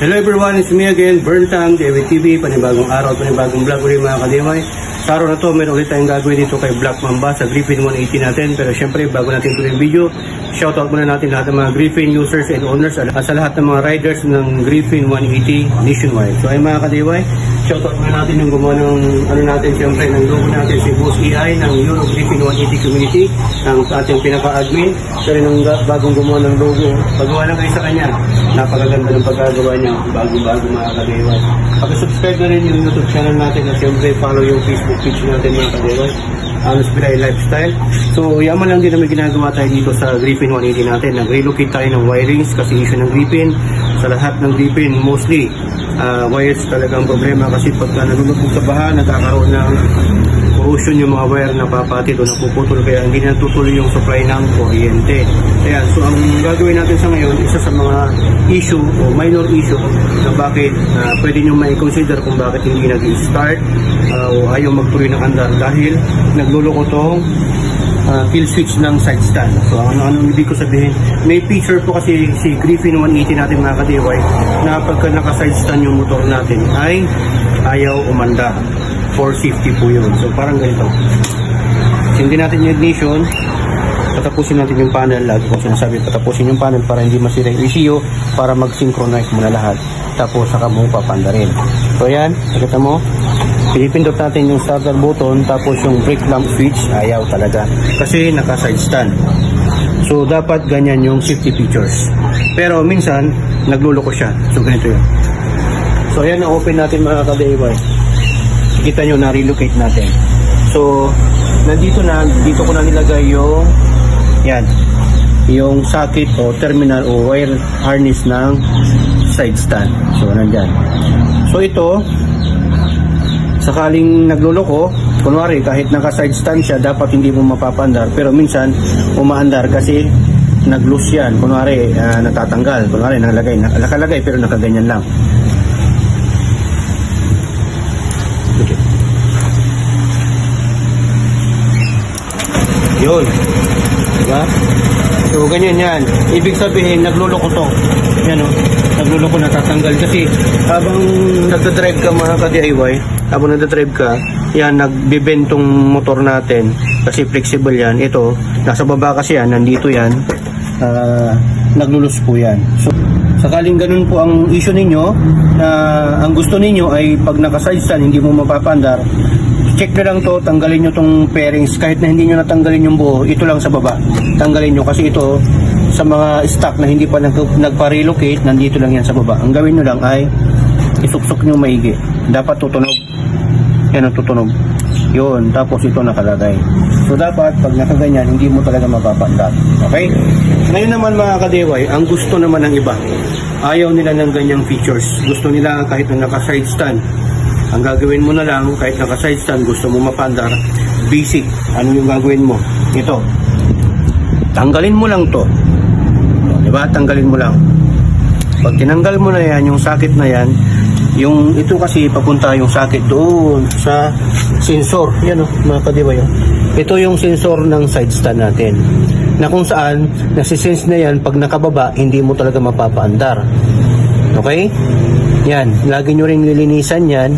Hello everyone, it's me again, Berntang, David TV, panibagong araw, panibagong vlog ulit mga kadimay. Sa araw na to, meron ulit tayong gagawin dito kay Black Mamba sa Griffin 180 natin. Pero syempre, bago natin tuloy yung video, shoutout muna natin lahat ng mga Griffin users and owners at sa lahat ng mga riders ng Griffin 180 nationwide. So ay mga kadimay, shoutout muna natin yung gumawa ng ano natin, syempre, ng logo natin si Boss EI ng Euro Griffin 180 community, ng ating pinaka-admin. Pero nung bagong gumawa ng logo, pagawa lang kayo sa kanya. Napakaganda ng pagkagawa niya, bago-bago mga kadimay. Pag-subscribe na rin yung YouTube channel natin at syempre follow yung Facebook page natin mga kadimay, Anos Pilay Lifestyle. So yaman lang din na may ginagawa tayo dito sa Griffin 180 natin. Nag-relocate tayo ng wirings kasi issue ng Griffin. Sa lahat ng Griffin, mostly wires talagang problema kasi pagka nalulubog sa baha, nagkakaroon ng corrosion yung mga wire na papatid o napuputol kaya hindi natutuloy yung supply ng kuryente. Ayan, so ang gagawin natin sa ngayon, isa sa mga issue o minor issue na bakit pwede nyo mai-consider kung bakit hindi nag-start o ayaw magtuloy ng andar dahil nagluloko tong kill switch ng side stand. So ano ibig ko sabihin, may feature po kasi si Griffin 180 natin mga ka-DIY na pagka naka-side stand yung motor natin ay ayaw umandar. 450 po yun. So parang ganito. Hindi natin yung ignition, patapusin natin yung panel. Lagi kong sinasabi, patapusin yung panel para hindi masira yung ECU, para mag-synchronize muna lahat. Tapos saka mo papandarin. So yan, nakita mo, pinipindot natin yung starter button, tapos yung brake lamp switch, ayaw talaga. Kasi naka-side stand. So dapat ganyan yung safety features. Pero minsan, nagluloko siya. So ganito yun. So yan, na-open natin mga ka-DIY. Kita nyo, na-relocate natin. So, dito ko na nilagay yung yan, yung socket o terminal o wire harness ng side stand. So, nandyan. So, ito, sakaling nagluloko, kunwari, kahit naka-side stand siya, dapat hindi mo mapapandar. Pero minsan, umaandar kasi nag-loose yan. Kunwari, natatanggal. Kunwari, nakalagay pero nakaganyan lang. Yun, diba? So ganyan yan. Ibig sabihin nagluloko to. Yan o, nagluloko, natatanggal kasi habang nagdadrive ka mga ka-DIY, habang nagdadrive ka, yan, nagbibentong motor natin kasi flexible yan. Ito, nasa baba kasi yan, nandito yan, naglulus po yan. So sakaling ganun po ang issue ninyo, na ang gusto ninyo ay pag naka-side stand hindi mo mapapandar, check na lang to, tanggalin nyo tong pairings. Kahit na hindi nyo natanggalin yung buo, ito lang sa baba, tanggalin nyo kasi ito sa mga stock na hindi pa nagpa-relocate, nandito lang yan sa baba. Ang gawin nyo lang ay isuksok nyo maigi, dapat tutunog yan, ang tutunog yun, tapos ito nakalagay. So dapat pag nakaganyan hindi mo talaga mapapandar. Okay, ngayon naman mga ka-DIY, ang gusto naman ng iba, ayaw nila ng ganyang features. Gusto nila kahit na naka-side stand, ang gagawin mo na lang, kahit naka-side stand, gusto mo mapandar, basic, ano yung gagawin mo? Ito, tanggalin mo lang to. Diba? Tanggalin mo lang. Pag tinanggal mo na yan, yung socket na yan, yung ito kasi papunta yung socket doon sa sensor. Yan o, mga ka-DIY. Ito yung sensor ng side stand natin. Na kung saan, nasisense na yan, pag nakababa, hindi mo talaga mapapaandar. Okay? Yan, lagi nyo rin nilinisan yan.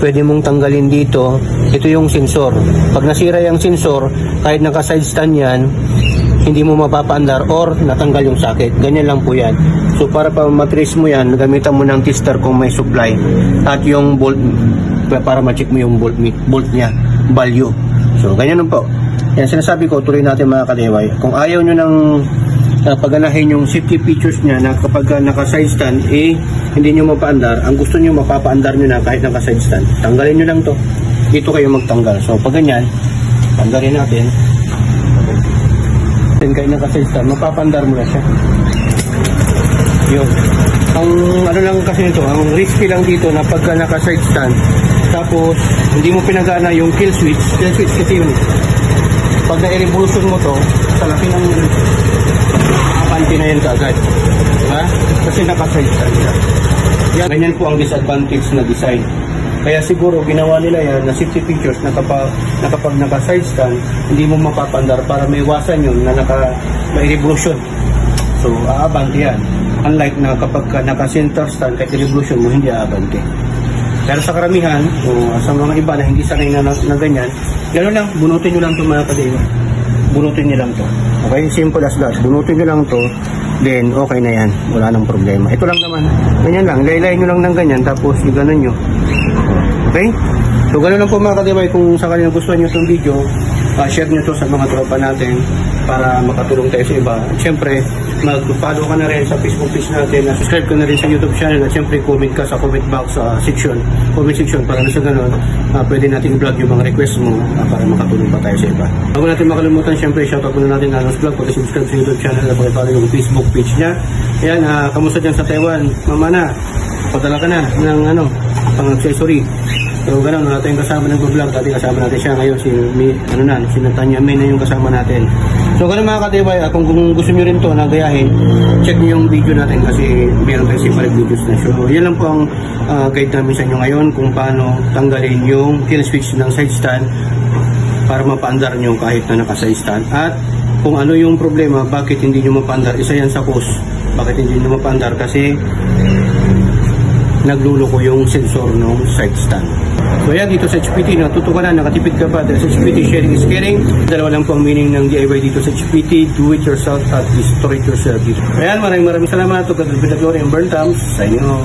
Pwede mong tanggalin dito. Ito yung sensor. Pag nasira yung sensor, kahit naka-side stand yan, hindi mo mapapaandar or natanggal yung socket. Ganyan lang po yan. So para pa matrace mo yan, gamitan mo ng tester kung may supply at yung bolt para ma-check mo yung bolt niya, value. So ganyan lang po. Yan, sinasabi ko, tuloy natin mga ka-DIY. Kung ayaw nyo ng paganahin yung safety features niya na kapag naka-side stand, hindi nyo mapaandar. Ang gusto nyo, mapapaandar nyo na kahit naka-side stand. Tanggalin nyo lang to. Dito kayo magtanggal. So pag ganyan, tanggalin natin. Kahit naka-side stand, mapapandar mo na siya. Yun. Ang ano lang kasi nito, ang risky lang dito na pagka naka-side stand, tapos hindi mo pinagana yung kill switch kasi yun. Pag na-revolution mo to, sa laki ng panty na yan kaagad. Diba? Kasi naka-side stand siya. Yan, ganyan po ang disadvantage na design. Kaya siguro ginawa nila yan na safety features na kapag naka-side stand, hindi mo mapapandar para may iwasan yun na may revolution. So, aabante yan. Unlike na kapag naka-center stand, kahit revolution mo, hindi aabante. Pero sa karamihan, o sa mga iba na hindi sanay na ganyan, gano'n lang, bunutin nyo lang ito mga kadima. Bunutin nyo lang to. Okay? Simple as that. Bunutin nyo lang to, then okay na yan. Wala nang problema. Ito lang naman. Ganyan lang. Laylayin nyo lang ng ganyan, tapos gano'n nyo. Okay? So, gano'n lang po mga kadimay. Kung sakali na gusto nyo itong video, share nyo to sa mga tropa natin para makatulong tayo sa iba. At syempre, mag-follow ka na rin sa Facebook page natin, subscribe ka na rin sa YouTube channel, at syempre comment ka sa comment box section, comment section, para na sa ganun, pwede natin vlog yung mga request mo para makatulong pa tayo sa iba. Bago natin makalimutan, syempre shoutout muna natin Anos Vlog, pag-subscribe sa YouTube channel at pag-follow yung Facebook page niya. Ayan, kamusta dyan sa Taiwan? Mamana, padala ka na ng pang-accessory. So gano'n, wala tayong kasama ng vlog, dati kasama natin siya ngayon, si Natanya May na yung kasama natin. So gano'n mga katibay, kung gusto nyo rin to na gayahin, check nyo yung video natin kasi meron tayong separate videos na. So yan lang po ang guide namin sa inyo ngayon kung paano tanggalin yung kill switch ng side stand para mapaandar nyo kahit na naka-side stand. At kung ano yung problema, bakit hindi nyo mapaandar, isa yan sa cause. Bakit hindi nyo mapaandar? Kasi nagluloko yung sensor ng side stand. So yan, dito sa HPT, natuto ka na, nakatipid ka pa dahil sa HPT, sharing is caring. Dalawa lang po ang meaning ng DIY dito sa HPT, do it yourself at restore it yourself. Ayan, maraming salamat. Ito ka, Glory and Burn Thumbs. Sa inyo.